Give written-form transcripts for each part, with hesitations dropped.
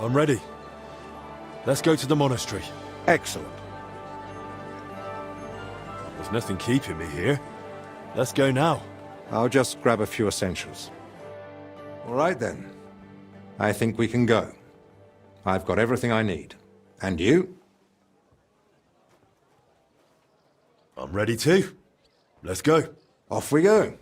I'm ready. Let's go to the monastery. Excellent. There's nothing keeping me here. Let's go now. I'll just grab a few essentials. All right then. I think we can go. I've got everything I need. And you? I'm ready too. Let's go. Off we go.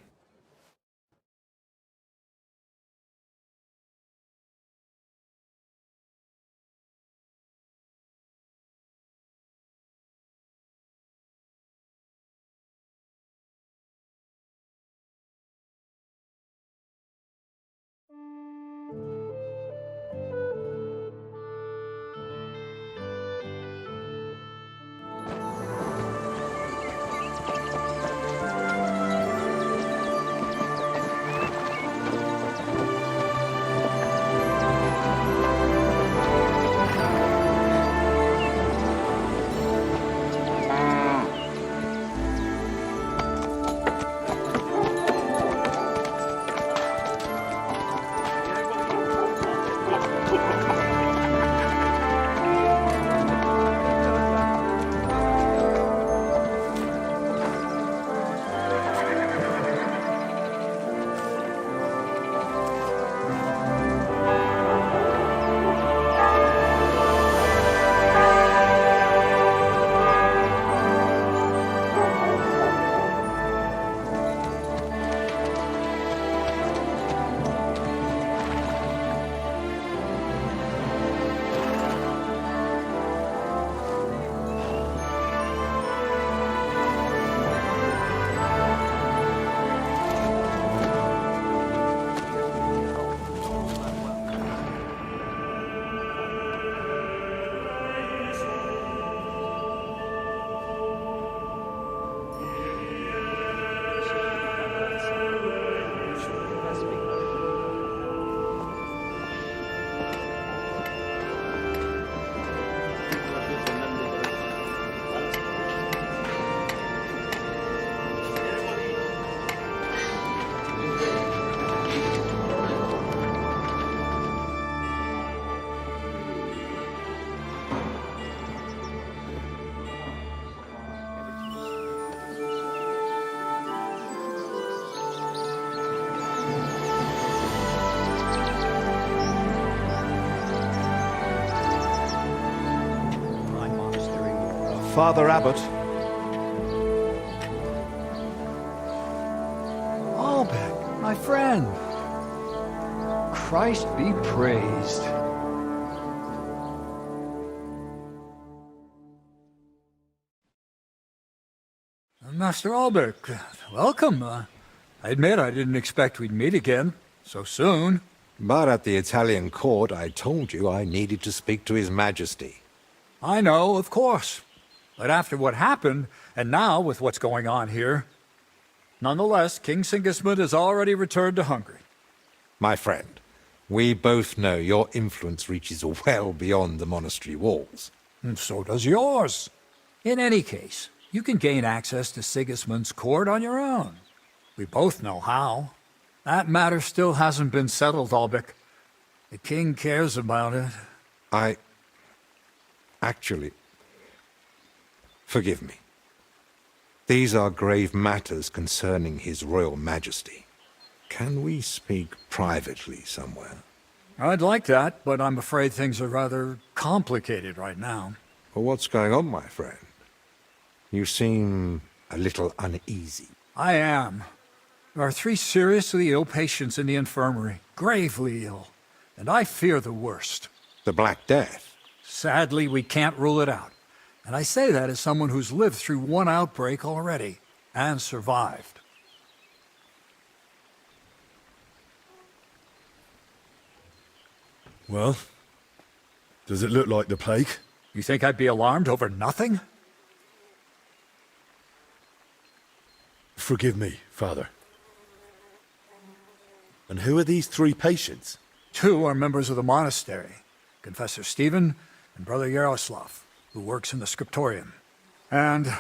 Father Abbot. Albert, my friend. Christ be praised. Master Albert, welcome. I admit I didn't expect we'd meet again so soon. But at the Italian court, I told you I needed to speak to His Majesty. I know, of course. But after what happened, and now with what's going on here, nonetheless, King Sigismund has already returned to Hungary. My friend, we both know your influence reaches well beyond the monastery walls. And so does yours. In any case, you can gain access to Sigismund's court on your own. We both know how. That matter still hasn't been settled, Albrecht. The king cares about it. Actually, forgive me. These are grave matters concerning His Royal Majesty. Can we speak privately somewhere? I'd like that, but I'm afraid things are rather complicated right now. Well, what's going on, my friend? You seem a little uneasy. I am. There are 3 seriously ill patients in the infirmary, gravely ill, and I fear the worst. The Black Death? Sadly, we can't rule it out. And I say that as someone who's lived through one outbreak already, and survived. Well, does it look like the plague? You think I'd be alarmed over nothing? Forgive me, Father. And who are these 3 patients? 2 are members of the monastery, Confessor Stephen and Brother Yaroslav, who works in the scriptorium, and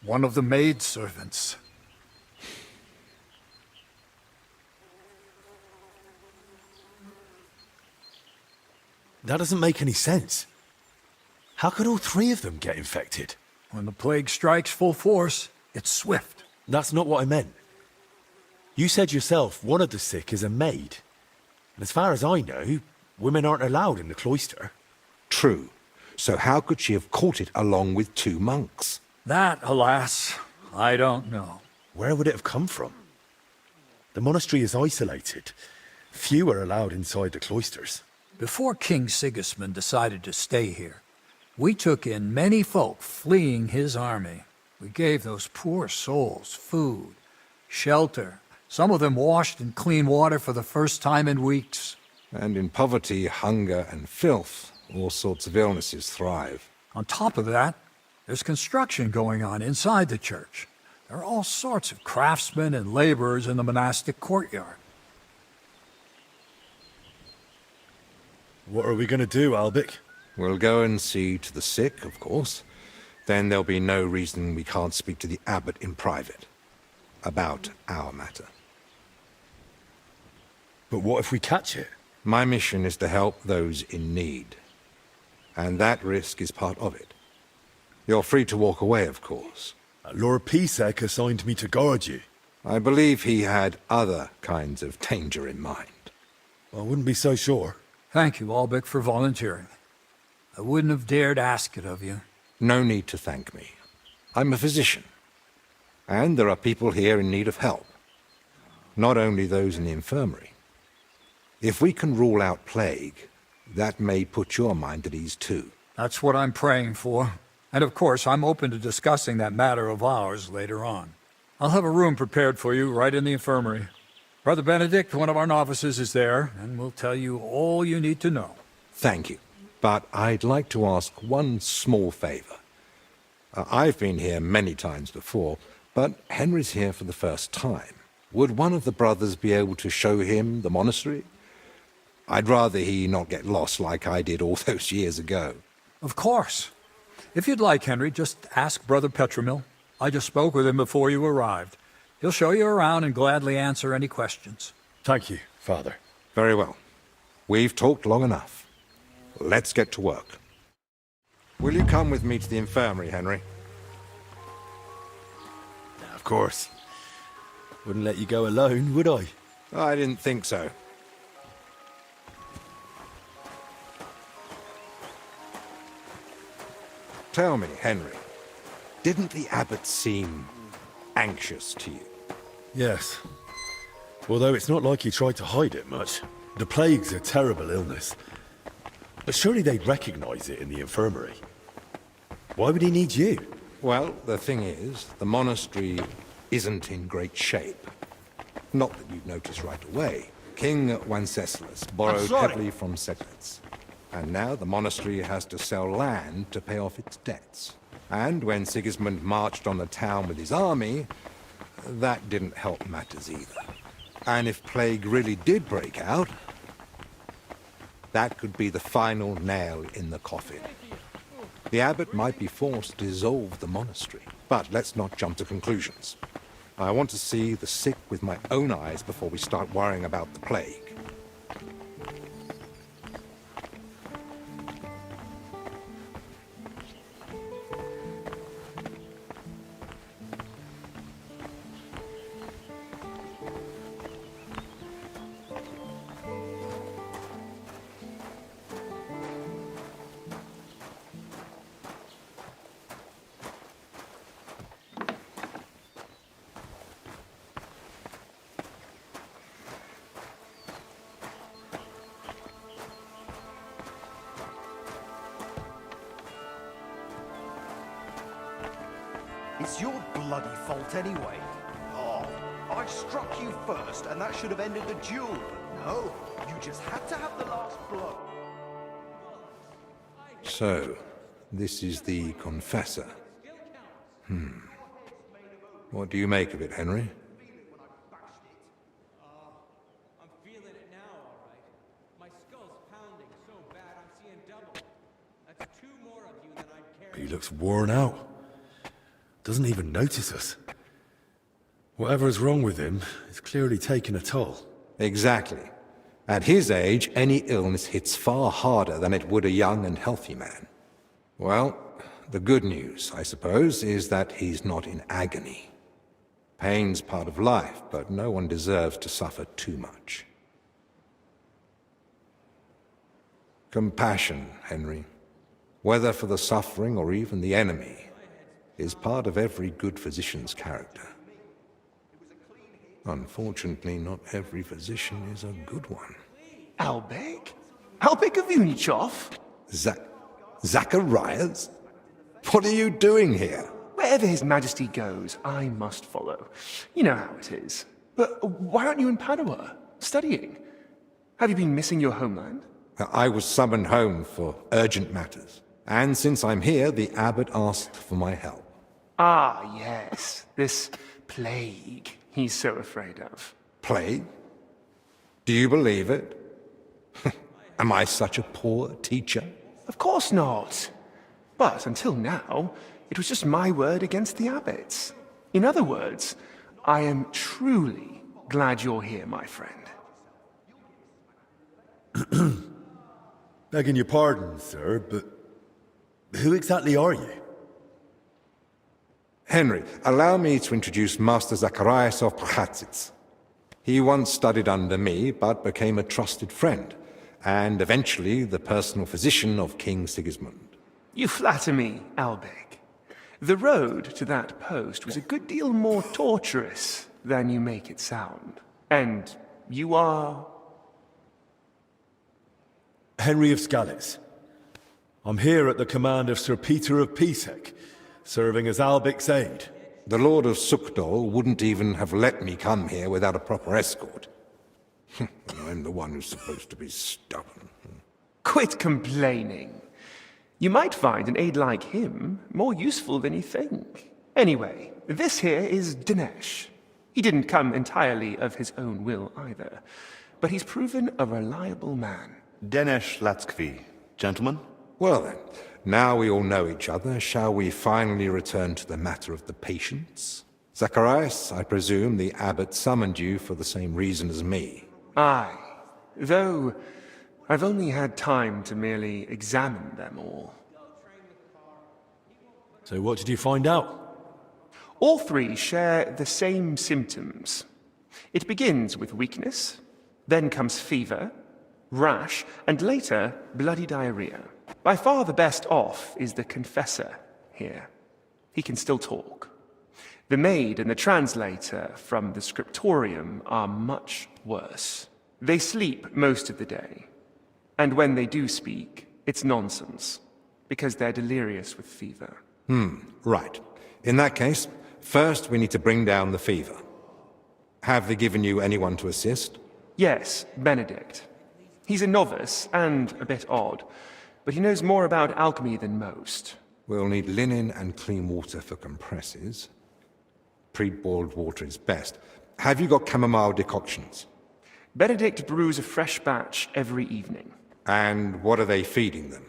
one of the maidservants. That doesn't make any sense. How could all three of them get infected? When the plague strikes full force, it's swift. That's not what I meant. You said yourself one of the sick is a maid. And as far as I know, women aren't allowed in the cloister. True. So how could she have caught it along with 2 monks? That, alas, I don't know. Where would it have come from? The monastery is isolated. Few are allowed inside the cloisters. Before King Sigismund decided to stay here, we took in many folk fleeing his army. We gave those poor souls food, shelter. Some of them washed in clean water for the first time in weeks. And in poverty, hunger, and filth, all sorts of illnesses thrive. On top of that, there's construction going on inside the church. There are all sorts of craftsmen and laborers in the monastic courtyard. What are we going to do, Albic? We'll go and see to the sick, of course. Then there'll be no reason we can't speak to the abbot in private about our matter. But what if we catch it? My mission is to help those in need. And that risk is part of it. You're free to walk away, of course. Lord Pisek assigned me to guard you. I believe he had other kinds of danger in mind. I wouldn't be so sure. Thank you, Albic, for volunteering. I wouldn't have dared ask it of you. No need to thank me. I'm a physician. And there are people here in need of help. Not only those in the infirmary. If we can rule out plague, that may put your mind at ease too. That's what I'm praying for. And of course, I'm open to discussing that matter of ours later on. I'll have a room prepared for you right in the infirmary. Brother Benedict, one of our novices, is there, and will tell you all you need to know. Thank you. But I'd like to ask one small favor. I've been here many times before, but Henry's here for the first time. Would one of the brothers be able to show him the monastery? I'd rather he not get lost like I did all those years ago. Of course. If you'd like, Henry, just ask Brother Petramil. I just spoke with him before you arrived. He'll show you around and gladly answer any questions. Thank you, Father. Very well. We've talked long enough. Let's get to work. Will you come with me to the infirmary, Henry? Of course. Wouldn't let you go alone, would I? I didn't think so. Tell me, Henry, didn't the abbot seem anxious to you? Yes. Although it's not like he tried to hide it much. The plague's a terrible illness. But surely they'd recognize it in the infirmary. Why would he need you? Well, the thing is, the monastery isn't in great shape. Not that you'd notice right away. King Wenceslas borrowed heavily from settlers. And now the monastery has to sell land to pay off its debts. And when Sigismund marched on the town with his army, that didn't help matters either. And if plague really did break out, that could be the final nail in the coffin. The abbot might be forced to dissolve the monastery. But let's not jump to conclusions. I want to see the sick with my own eyes before we start worrying about the plague. It's your bloody fault anyway. Oh, I struck you first, and that should have ended the duel. No, you just had to have the last blow. So, this is the confessor. What do you make of it, Henry? I'm feeling it now, all right. My skull's pounding so bad I'm seeing double. That's 2 more of you than I'd carry. He looks worn out. Doesn't even notice us. Whatever is wrong with him is clearly taking a toll. Exactly. At his age, any illness hits far harder than it would a young and healthy man. Well, the good news, I suppose, is that he's not in agony. Pain's part of life, but no one deserves to suffer too much. Compassion, Henry, whether for the suffering or even the enemy, is part of every good physician's character. Unfortunately, not every physician is a good one. Albek? Albek of Unichov? Zacharias? What are you doing here? Wherever His Majesty goes, I must follow. You know how it is. But why aren't you in Padua, studying? Have you been missing your homeland? I was summoned home for urgent matters. And since I'm here, the abbot asked for my help. Ah, yes. This plague he's so afraid of. Plague? Do you believe it? Am I such a poor teacher? Of course not. But until now, it was just my word against the abbot's. In other words, I am truly glad you're here, my friend. Begging your pardon, sir, but who exactly are you? Henry, allow me to introduce Master Zacharias of Prchatsitz. He once studied under me, but became a trusted friend, and eventually the personal physician of King Sigismund. You flatter me, Albek. The road to that post was a good deal more torturous than you make it sound. And you are... Henry of Skalitz. I'm here at the command of Sir Peter of Pisek, serving as Albic's aide. The Lord of Sukdol wouldn't even have let me come here without a proper escort. I'm the one who's supposed to be stubborn. Quit complaining. You might find an aide like him more useful than you think. Anyway, this here is Dinesh. He didn't come entirely of his own will either, but he's proven a reliable man. Dinesh Latskvi. Gentlemen? Well then, now we all know each other, shall we finally return to the matter of the patients? Zacharias, I presume the abbot summoned you for the same reason as me. Aye, though I've only had time to merely examine them all. So what did you find out? All three share the same symptoms. It begins with weakness, then comes fever, rash, and later bloody diarrhea. By far the best off is the confessor here. He can still talk. The maid and the translator from the scriptorium are much worse. They sleep most of the day, and when they do speak, it's nonsense, because they're delirious with fever. Right. In that case, first we need to bring down the fever. Have they given you anyone to assist? Yes, Benedict. He's a novice and a bit odd, but he knows more about alchemy than most. We'll need linen and clean water for compresses. Pre-boiled water is best. Have you got chamomile decoctions? Benedict brews a fresh batch every evening. And what are they feeding them?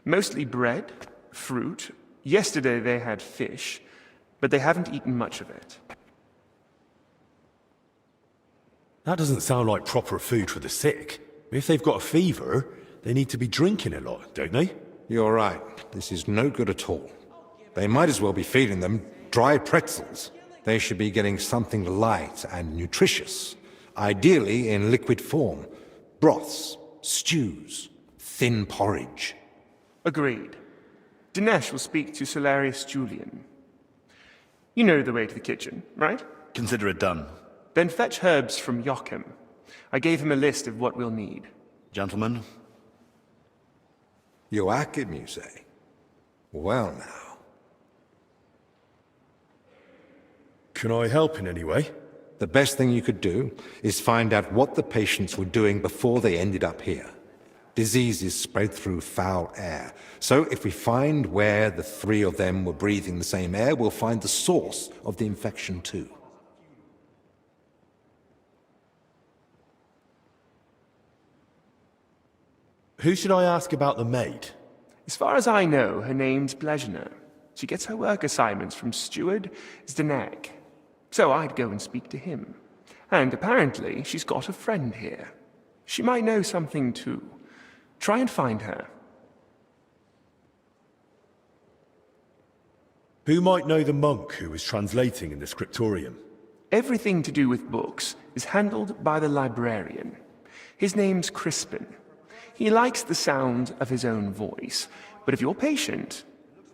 Mostly bread, fruit. Yesterday they had fish, but they haven't eaten much of it. That doesn't sound like proper food for the sick. If they've got a fever, they need to be drinking a lot, don't they? You're right. This is no good at all. They might as well be feeding them dry pretzels. They should be getting something light and nutritious, ideally in liquid form. Broths, stews, thin porridge. Agreed. Dinesh will speak to Solarius Julian. You know the way to the kitchen, right? Consider it done. Then fetch herbs from Joachim. I gave him a list of what we'll need. Gentlemen? Joachim, you say? Well now. Can I help in any way? The best thing you could do is find out what the patients were doing before they ended up here. Diseases spread through foul air. So if we find where the three of them were breathing the same air, we'll find the source of the infection too. Who should I ask about the maid? As far as I know, her name's Blezhna. She gets her work assignments from Steward Zdenek. So I'd go and speak to him. And apparently, she's got a friend here. She might know something too. Try and find her. Who might know the monk who was translating in the scriptorium? Everything to do with books is handled by the librarian. His name's Crispin. He likes the sound of his own voice, but if you're patient,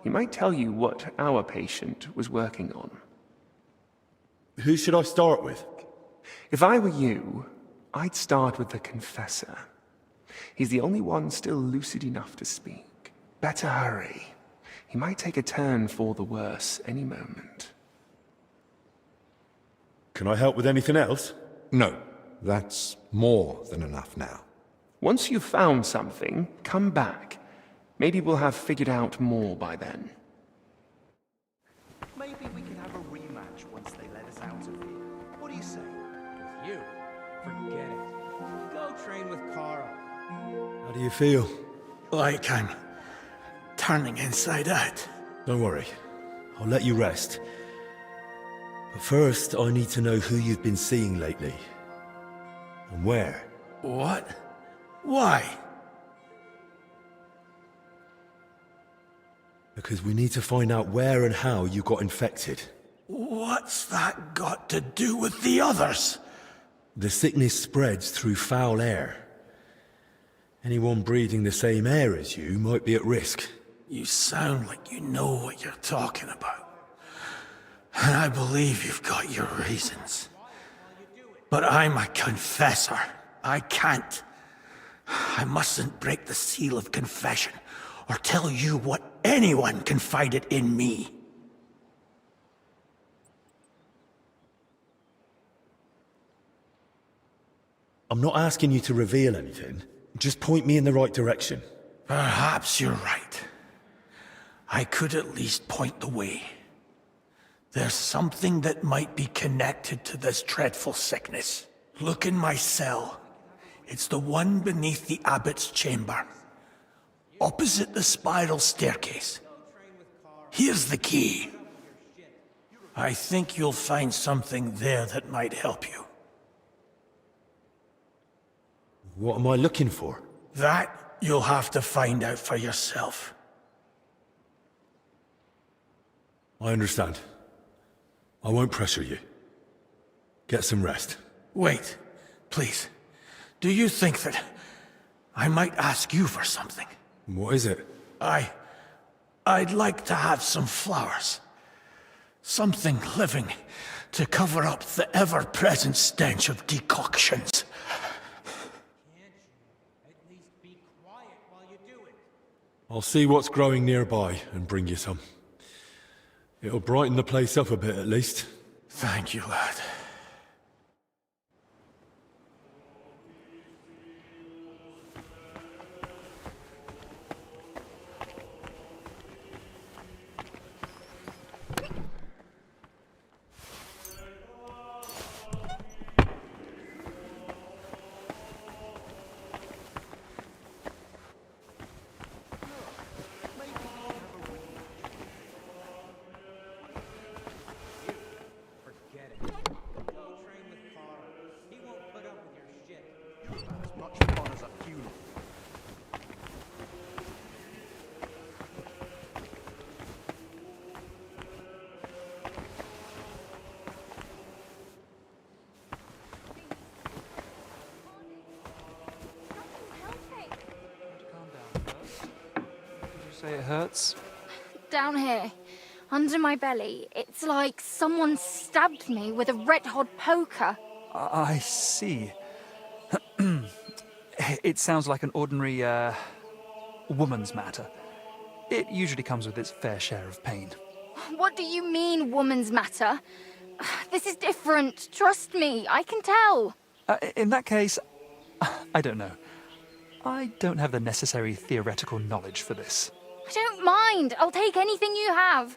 he might tell you what our patient was working on. Who should I start with? If I were you, I'd start with the confessor. He's the only one still lucid enough to speak. Better hurry. He might take a turn for the worse any moment. Can I help with anything else? No, that's more than enough now. Once you've found something, come back. Maybe we'll have figured out more by then. Maybe we can have a rematch once they let us out of here. What do you say? You? Forget it. Go train with Carl. How do you feel? Like I'm turning inside out. Don't worry. I'll let you rest. But first, I need to know who you've been seeing lately. And where. What? Why? Because we need to find out where and how you got infected. What's that got to do with the others? The sickness spreads through foul air. Anyone breathing the same air as you might be at risk. You sound like you know what you're talking about. And I believe you've got your reasons. But I'm a confessor. I can't. I mustn't break the seal of confession or tell you what anyone confided in me. I'm not asking you to reveal anything. Just point me in the right direction. Perhaps you're right. I could at least point the way. There's something that might be connected to this dreadful sickness. Look in my cell. It's the one beneath the abbot's chamber, opposite the spiral staircase. Here's the key. I think you'll find something there that might help you. What am I looking for? That you'll have to find out for yourself. I understand. I won't pressure you. Get some rest. Wait, please. Do you think that I might ask you for something? What is it? I'd like to have some flowers. Something living to cover up the ever-present stench of decoctions. At least be quiet while you do it. I'll see what's growing nearby and bring you some. It'll brighten the place up a bit at least. Thank you, lad. Forget it. Go train with Carl. He won't put up with your shit. You're about as much fun as a funeral. Say it hurts? Down here, under my belly, it's like someone stabbed me with a red-hot poker. I see. It sounds like an ordinary, woman's matter. It usually comes with its fair share of pain. What do you mean, woman's matter? This is different. Trust me, I can tell. In that case, I don't know. I don't have the necessary theoretical knowledge for this. I don't mind. I'll take anything you have.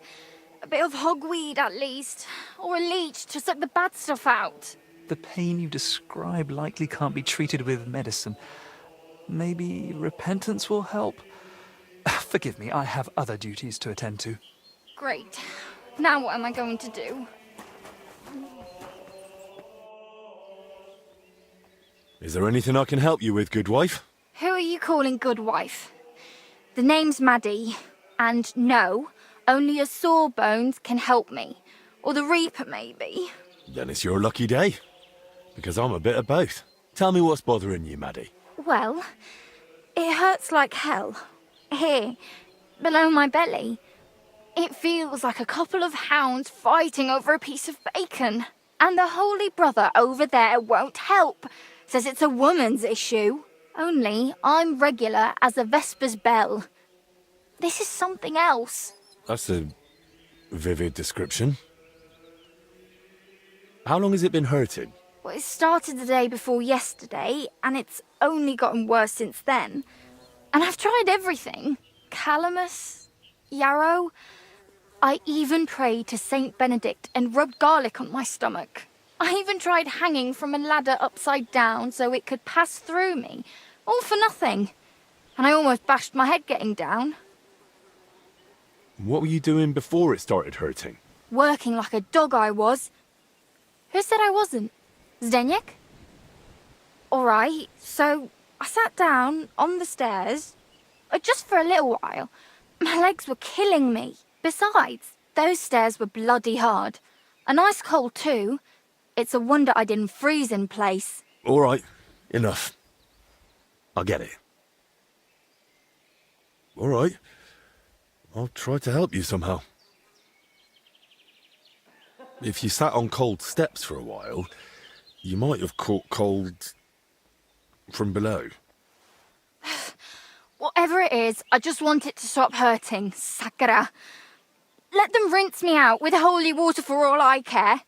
A bit of hogweed, at least. Or a leech to suck the bad stuff out. The pain you describe likely can't be treated with medicine. Maybe repentance will help? Forgive me, I have other duties to attend to. Great. Now what am I going to do? Is there anything I can help you with, good wife? Who are you calling good wife? The name's Maddie, and no, only a Sawbones can help me. Or the Reaper, maybe. Then it's your lucky day. Because I'm a bit of both. Tell me what's bothering you, Maddie. Well, it hurts like hell. Here, below my belly. It feels like a couple of hounds fighting over a piece of bacon. And the Holy Brother over there won't help. Says it's a woman's issue. Only I'm regular as a Vesper's bell. This is something else. That's a vivid description. How long has it been hurting? Well, it started the day before yesterday, and it's only gotten worse since then. And I've tried everything. Calamus, yarrow. I even prayed to Saint Benedict and rubbed garlic on my stomach. I even tried hanging from a ladder upside down so it could pass through me. All for nothing. And I almost bashed my head getting down. What were you doing before it started hurting? Working like a dog I was. Who said I wasn't? Zdeněk? All right, so I sat down on the stairs, just for a little while. My legs were killing me. Besides, those stairs were bloody hard. And ice cold too. It's a wonder I didn't freeze in place. All right, enough. I get it. All right. I'll try to help you somehow. If you sat on cold steps for a while, you might have caught cold from below. Whatever it is, I just want it to stop hurting. Sakura. Let them rinse me out with holy water for all I care.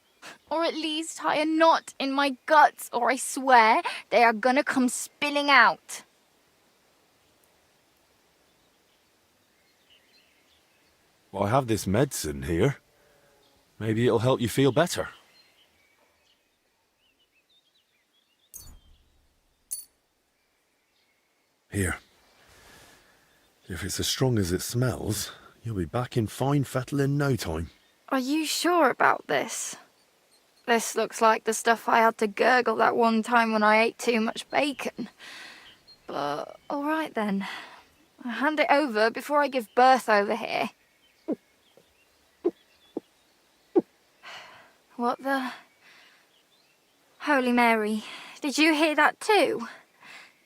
Or at least tie a knot in my guts, or I swear they are gonna come spilling out. Well, I have this medicine here. Maybe it'll help you feel better. Here. If it's as strong as it smells, you'll be back in fine fettle in no time. Are you sure about this? This looks like the stuff I had to gurgle that one time when I ate too much bacon. But, all right then. I'll hand it over before I give birth over here. What the... Holy Mary, did you hear that too?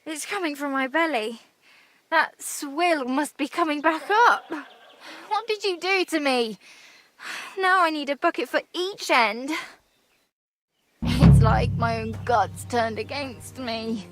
It's coming from my belly. That swill must be coming back up. What did you do to me? Now I need a bucket for each end. It's like my own guts turned against me.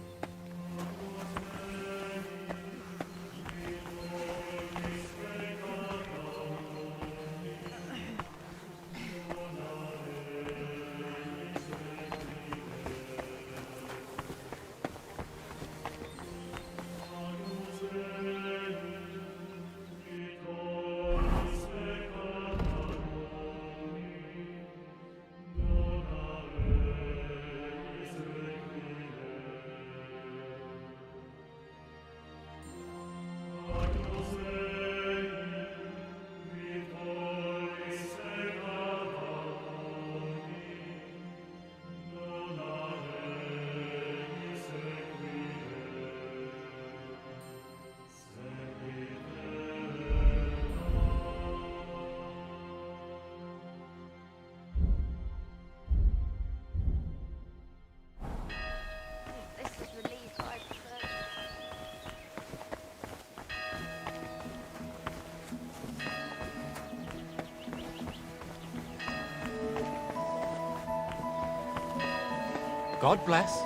God bless.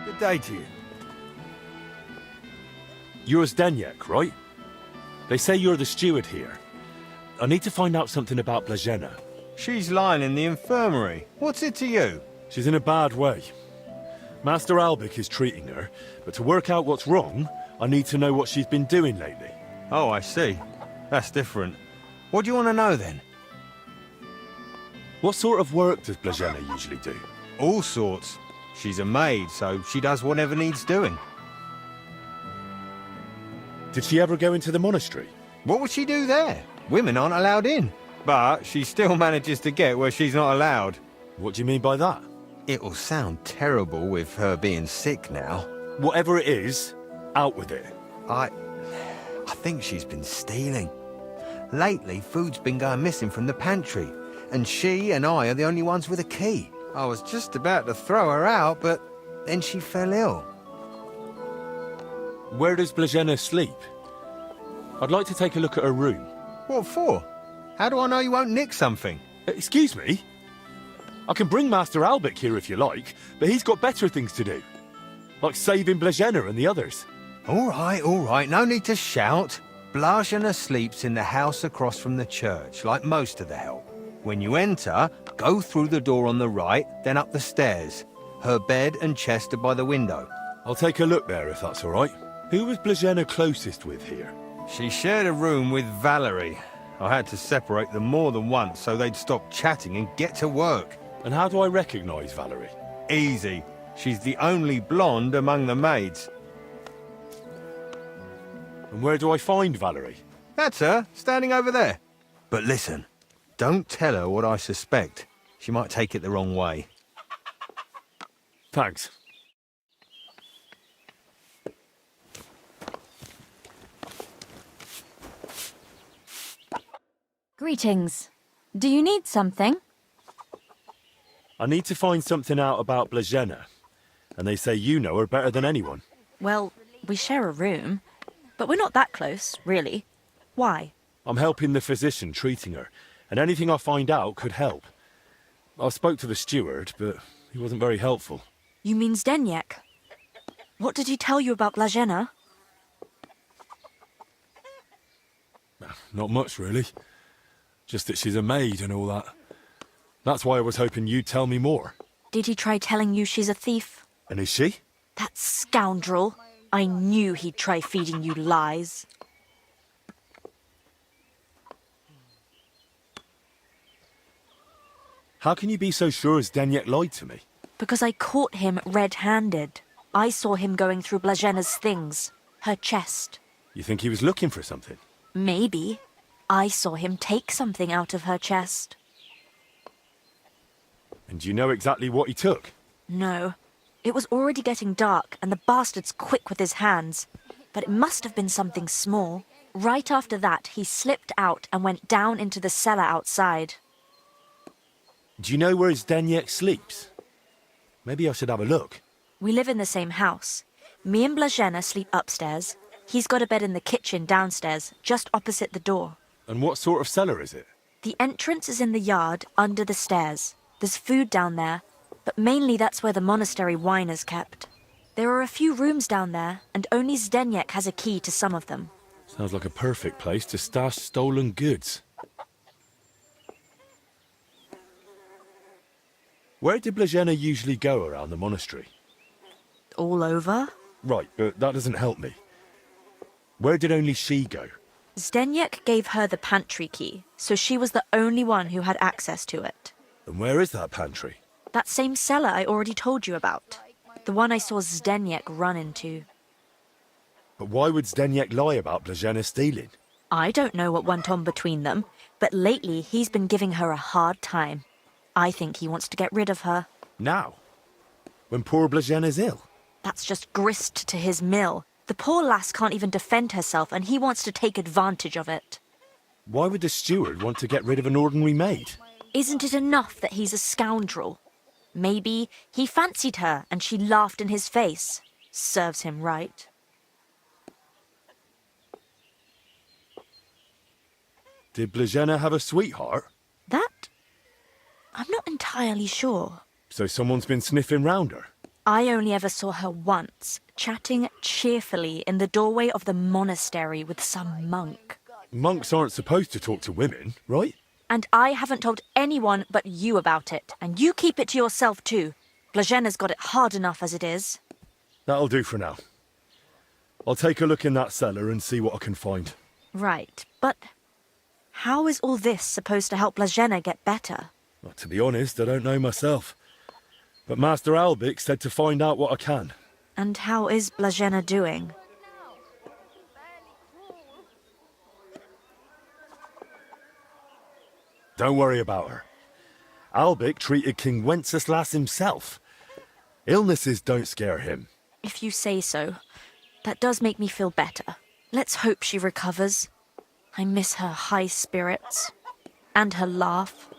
Good day to you. You're Zdeněk, right? They say you're the steward here. I need to find out something about Blazena. She's lying in the infirmary. What's it to you? She's in a bad way. Master Albic is treating her, but to work out what's wrong, I need to know what she's been doing lately. Oh, I see. That's different. What do you want to know then? What sort of work does Blazena usually do? All sorts. She's a maid, so she does whatever needs doing. Did she ever go into the monastery? What would she do there? Women aren't allowed in. But she still manages to get where she's not allowed. What do you mean by that? It'll sound terrible with her being sick now. Whatever it is, out with it. I think she's been stealing. Lately, food's been going missing from the pantry, and she and I are the only ones with a key. I was just about to throw her out, but then she fell ill. Where does Blazena sleep? I'd like to take a look at her room. What for? How do I know you won't nick something? Excuse me? I can bring Master Albic here if you like, but he's got better things to do. Like saving Blazena and the others. All right, no need to shout. Blazena sleeps in the house across from the church, like most of the help. When you enter, go through the door on the right, then up the stairs. Her bed and chest are by the window. I'll take a look there if that's all right. Who was Blazena closest with here? She shared a room with Valerie. I had to separate them more than once so they'd stop chatting and get to work. And how do I recognise Valerie? Easy. She's the only blonde among the maids. And where do I find Valerie? That's her, standing over there. But listen, don't tell her what I suspect. She might take it the wrong way. Thanks. Greetings. Do you need something? I need to find something out about Blazena. And they say you know her better than anyone. Well, we share a room, but we're not that close, really. Why? I'm helping the physician treating her, and anything I find out could help. I spoke to the steward, but he wasn't very helpful. You mean Zdeněk? What did he tell you about Blazena? Not much, really. Just that she's a maid and all that. That's why I was hoping you'd tell me more. Did he try telling you she's a thief? And is she? That scoundrel. I knew he'd try feeding you lies. How can you be so sure Zdeněk lied to me? Because I caught him red-handed. I saw him going through Blazena's things. Her chest. You think he was looking for something? Maybe. I saw him take something out of her chest. And do you know exactly what he took? No. It was already getting dark, and the bastard's quick with his hands. But it must have been something small. Right after that, he slipped out and went down into the cellar outside. Do you know where Zdeněk sleeps? Maybe I should have a look. We live in the same house. Me and Blazena sleep upstairs. He's got a bed in the kitchen downstairs, just opposite the door. And what sort of cellar is it? The entrance is in the yard, under the stairs. There's food down there, but mainly that's where the monastery wine is kept. There are a few rooms down there, and only Zdeněk has a key to some of them. Sounds like a perfect place to stash stolen goods. Where did Blazena usually go around the monastery? All over? Right, but that doesn't help me. Where did only she go? Zdeněk gave her the pantry key, so she was the only one who had access to it. And where is that pantry? That same cellar I already told you about. The one I saw Zdeněk run into. But why would Zdeněk lie about Blazena stealing? I don't know what went on between them, but lately he's been giving her a hard time. I think he wants to get rid of her. Now? When poor Blazena's ill? That's just grist to his mill. The poor lass can't even defend herself, and he wants to take advantage of it. Why would the steward want to get rid of an ordinary maid? Isn't it enough that he's a scoundrel? Maybe he fancied her and she laughed in his face. Serves him right. Did Blazena have a sweetheart? That? I'm not entirely sure. So someone's been sniffing round her? I only ever saw her once, chatting cheerfully in the doorway of the monastery with some monk. Monks aren't supposed to talk to women, right? And I haven't told anyone but you about it, and you keep it to yourself too. Blazena's got it hard enough as it is. That'll do for now. I'll take a look in that cellar and see what I can find. Right, but how is all this supposed to help Blazena get better? Well, to be honest, I don't know myself. But Master Albic said to find out what I can. And how is Blazena doing? Don't worry about her. Albic treated King Wenceslas himself. Illnesses don't scare him. If you say so. That does make me feel better. Let's hope she recovers. I miss her high spirits. And her laugh.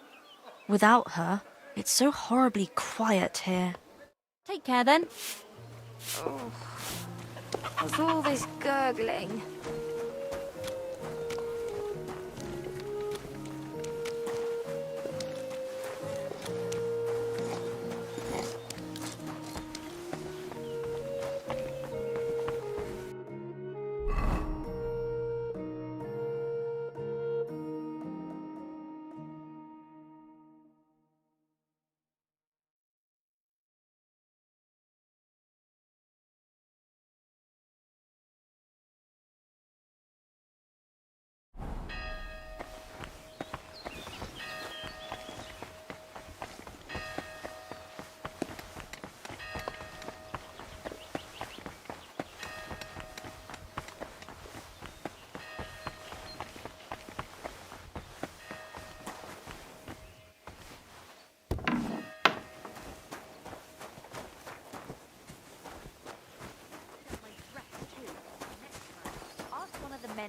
Without her, it's so horribly quiet here. Take care then. Oh, what's all this gurgling?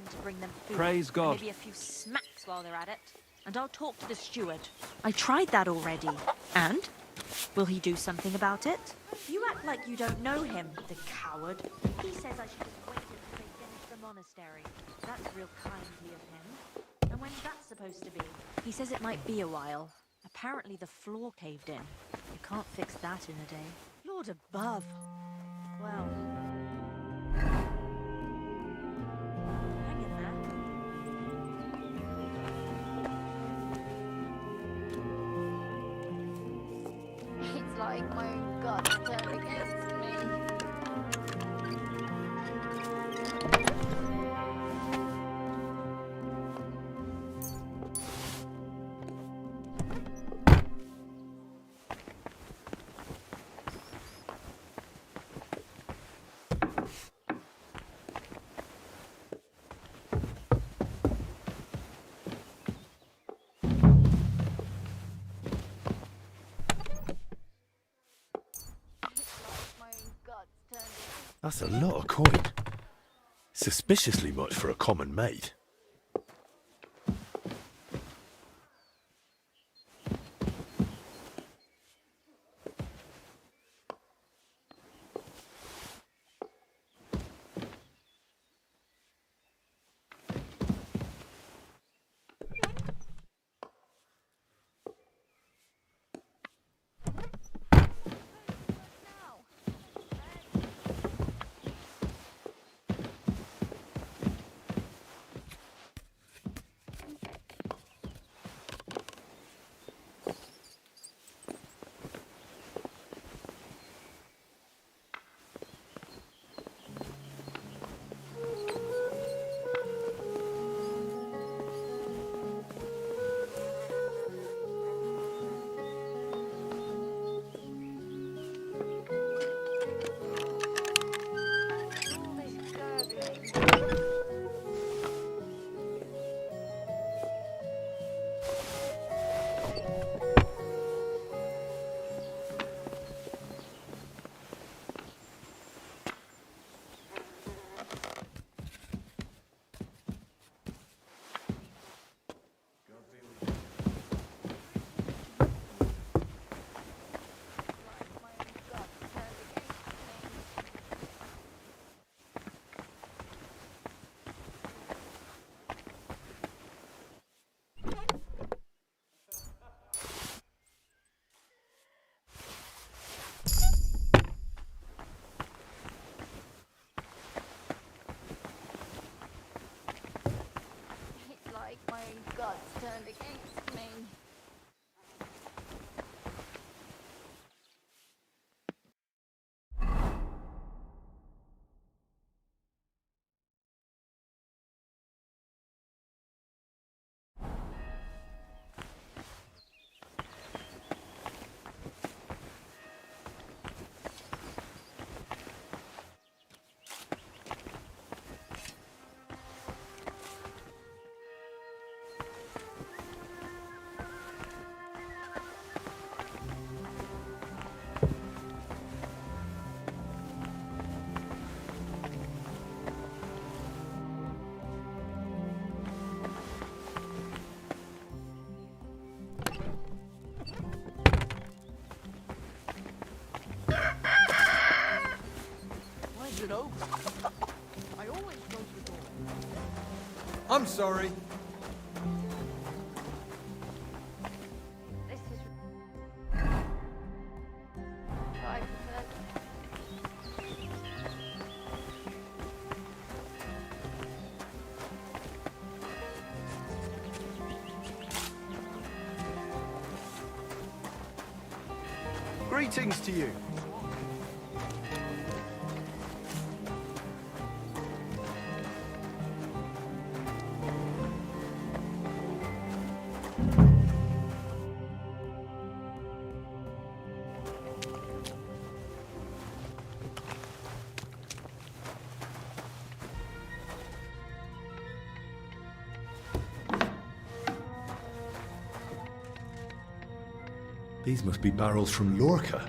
To bring them food. Praise God. Maybe a few smacks while they're at it. And I'll talk to the steward. I tried that already. And? Will he do something about it? You act like you don't know him, the coward. He says I should just wait until they finish the monastery. That's real kindly of him. And when's that supposed to be? He says it might be a while. Apparently the floor caved in. You can't fix that in a day. Lord above. Well... It's like my own guts turn against me. That's a lot of coin. Suspiciously much for a common maid. My guts turned against me. I'm sorry. This is... I prefer... Greetings to you. These must be barrels from Lorca.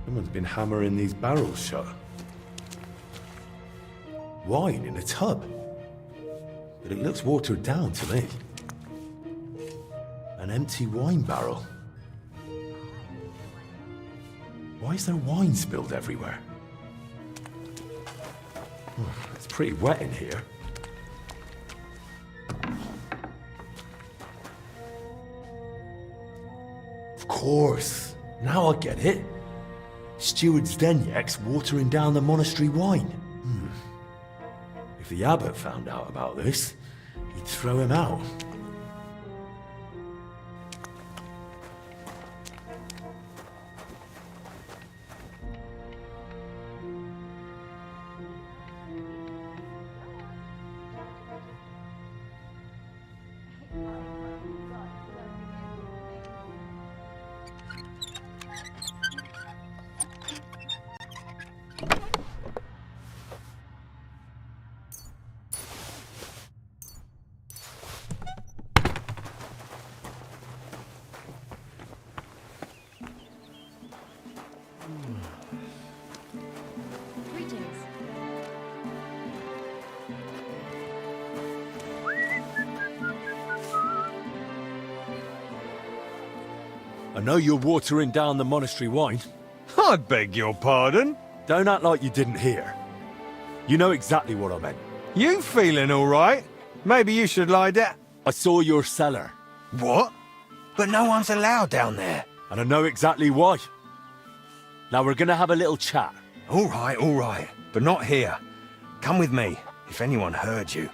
Someone's been hammering these barrels shut. Wine in a tub. But it looks watered down to me. An empty wine barrel. Why is there wine spilled everywhere? It's pretty wet in here. Of course. Now I get it. Steward Zdenyek's watering down the monastery wine. If the abbot found out about this, he'd throw him out. I know you're watering down the monastery wine. I beg your pardon? Don't act like you didn't hear. You know exactly what I meant. You feeling all right? Maybe you should lie down. I saw your cellar. What? But no one's allowed down there. And I know exactly why. Now we're gonna have a little chat. All right. But not here. Come with me, if anyone heard you.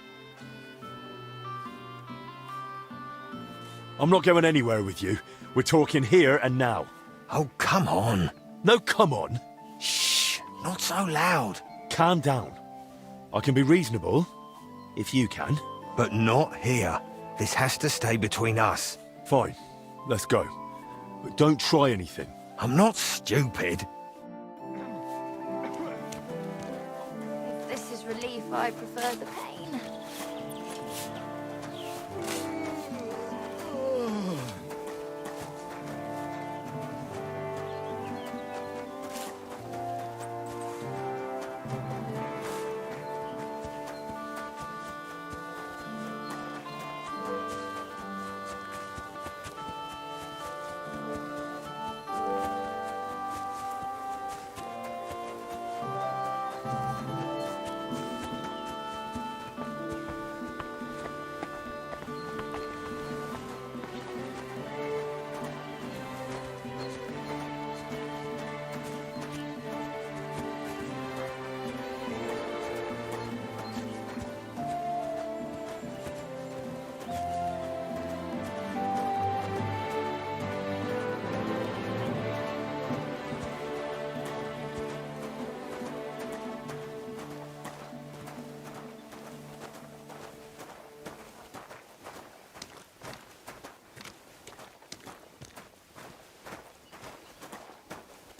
I'm not going anywhere with you. We're talking here and now. Oh, come on. No, come on. Shh, not so loud. Calm down. I can be reasonable, if you can. But not here. This has to stay between us. Fine, let's go. But don't try anything. I'm not stupid. If this is relief, I prefer the pain.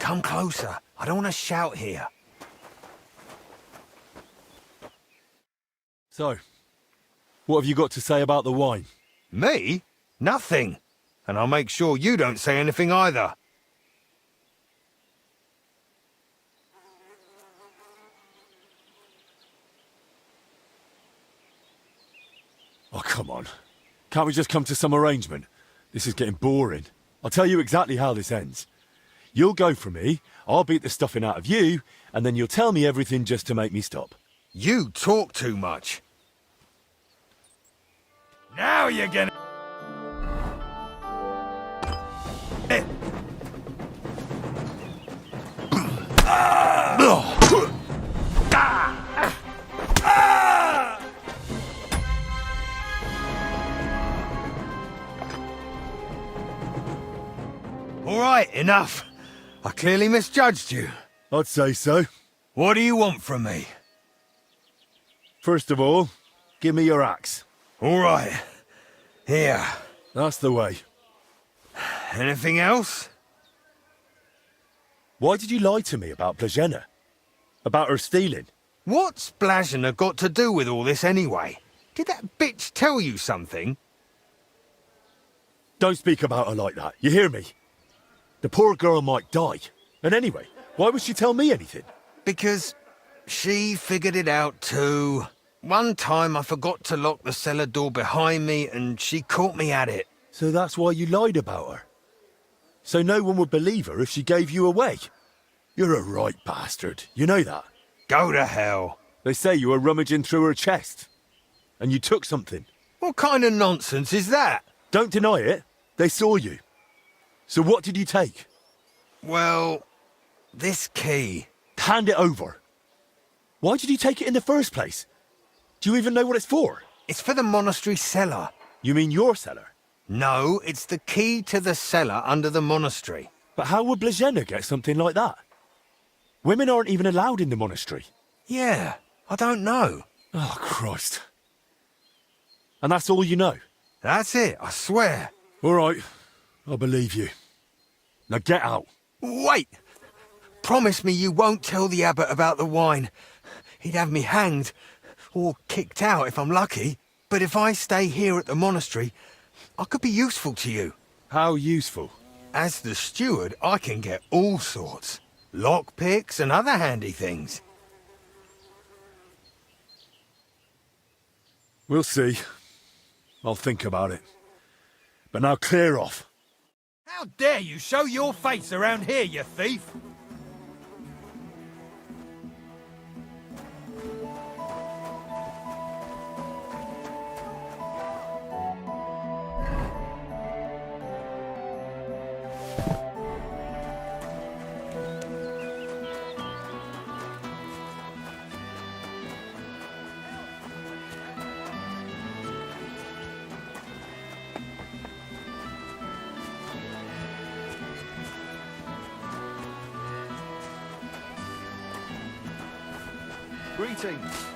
come closer. I don't want to shout here. So, what have you got to say about the wine? Me? Nothing. And I'll make sure you don't say anything either. Oh, come on. Can't we just come to some arrangement? This is getting boring. I'll tell you exactly how this ends. You'll go for me, I'll beat the stuffing out of you, and then you'll tell me everything just to make me stop. You talk too much. Now you're gonna... All right, enough. I clearly misjudged you. I'd say so. What do you want from me? First of all, give me your axe. All right. Here. That's the way. Anything else? Why did you lie to me about Blazhena? About her stealing? What's Blazhena got to do with all this anyway? Did that bitch tell you something? Don't speak about her like that, you hear me? The poor girl might die. And anyway, why would she tell me anything? Because she figured it out too. One time I forgot to lock the cellar door behind me and she caught me at it. So that's why you lied about her? So no one would believe her if she gave you away? You're a right bastard, you know that? Go to hell. They say you were rummaging through her chest. And you took something. What kind of nonsense is that? Don't deny it. They saw you. So what did you take? Well, this key. Hand it over. Why did you take it in the first place? Do you even know what it's for? It's for the monastery cellar. You mean your cellar? No, it's the key to the cellar under the monastery. But how would Blazhena get something like that? Women aren't even allowed in the monastery. Yeah, I don't know. Oh, Christ. And that's all you know? That's it, I swear. All right, I believe you. Now get out. Wait! Promise me you won't tell the abbot about the wine. He'd have me hanged, or kicked out if I'm lucky. But if I stay here at the monastery, I could be useful to you. How useful? As the steward, I can get all sorts. Lockpicks and other handy things. We'll see. I'll think about it. But now clear off. How dare you show your face around here, you thief! Greetings.